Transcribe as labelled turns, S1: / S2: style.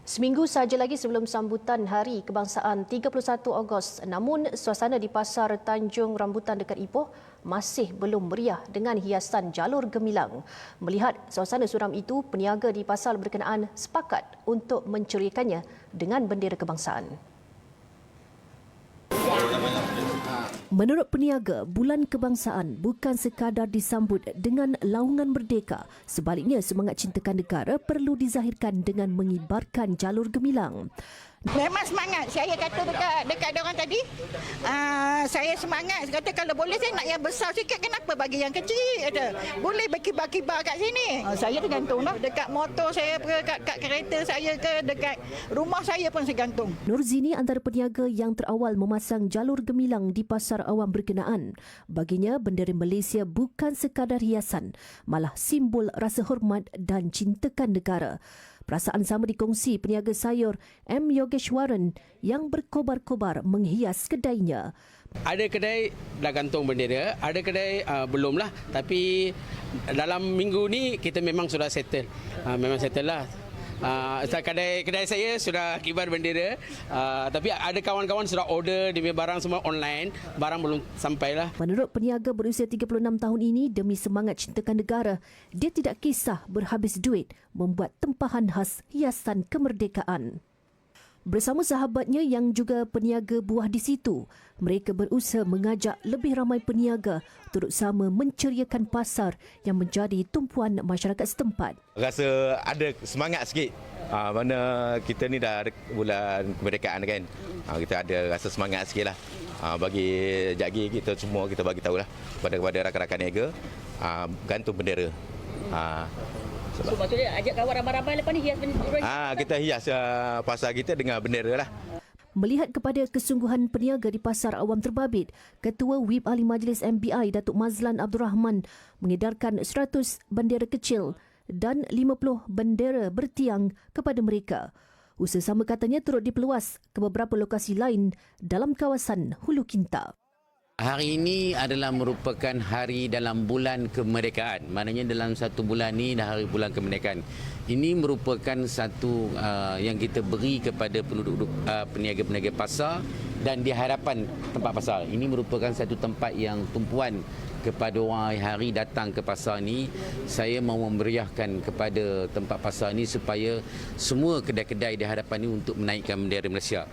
S1: Seminggu sahaja lagi sebelum sambutan Hari Kebangsaan 31 Ogos, namun suasana di Pasar Tanjung Rambutan dekat Ipoh masih belum meriah dengan hiasan jalur gemilang. Melihat suasana suram itu, peniaga di pasar berkenaan sepakat untuk menceriakannya dengan bendera kebangsaan. Menurut peniaga, Bulan Kebangsaan bukan sekadar disambut dengan laungan merdeka. Sebaliknya, semangat cintakan negara perlu dizahirkan dengan mengibarkan jalur gemilang.
S2: Memang semangat. Saya kata dekat orang tadi, saya semangat. Saya kata kalau boleh saya nak yang besar sikit, kenapa bagi yang kecil? Kata, boleh berkibar-kibar kat sini. Saya tergantung lah. Dekat motor saya ke, kat kereta saya ke, dekat rumah saya pun saya gantung.
S1: Nurzini antara peniaga yang terawal memasang jalur gemilang di pasar awam berkenaan. Baginya, bendera Malaysia bukan sekadar hiasan, malah simbol rasa hormat dan cintakan negara. Perasaan sama dikongsi peniaga sayur M. Yogeshwaran yang berkobar-kobar menghias kedainya.
S3: Ada kedai dah gantung bendera, ada kedai belumlah. Tapi dalam minggu ni kita memang sudah settle. Memang settle lah. Kedai saya sudah kibar bendera, tapi ada kawan-kawan sudah order dia punya barang semua online, barang belum sampailah.
S1: Menurut peniaga berusia 36 tahun ini, demi semangat cintakan negara, dia tidak kisah berhabis duit membuat tempahan khas hiasan kemerdekaan. Bersama sahabatnya yang juga peniaga buah di situ, mereka berusaha mengajak lebih ramai peniaga turut sama menceriakan pasar yang menjadi tumpuan masyarakat setempat.
S4: Rasa ada semangat sikit. Mana kita ni dah bulan kemerdekaan kan. Kita ada rasa semangat sikit lah. Bagi jagi kita semua kita bagi tahulah kepada rakan-rakan niaga gantung bendera.
S5: So, maksudnya ajak kawan ramai-ramai lepas ni hias bendera?
S4: Kita hias pasar kita dengan bendera lah.
S1: Melihat kepada kesungguhan peniaga di Pasar Awam Terbabit, Ketua Whip Ahli Majlis MBI Datuk Mazlan Abdul Rahman mengedarkan 100 bendera kecil dan 50 bendera bertiang kepada mereka. Usaha sama katanya turut diperluas ke beberapa lokasi lain dalam kawasan Hulu Kinta.
S6: Hari ini adalah merupakan hari dalam bulan kemerdekaan. Maknanya dalam satu bulan ni dah hari bulan kemerdekaan. Ini merupakan satu yang kita beri kepada penduduk peniaga-peniaga pasar dan di hadapan tempat pasar. Ini merupakan satu tempat yang tumpuan kepada orang hari datang ke pasar ni. Saya mahu memeriahkan kepada tempat pasar ni supaya semua kedai-kedai di hadapan ni untuk menaikkan bendera Malaysia.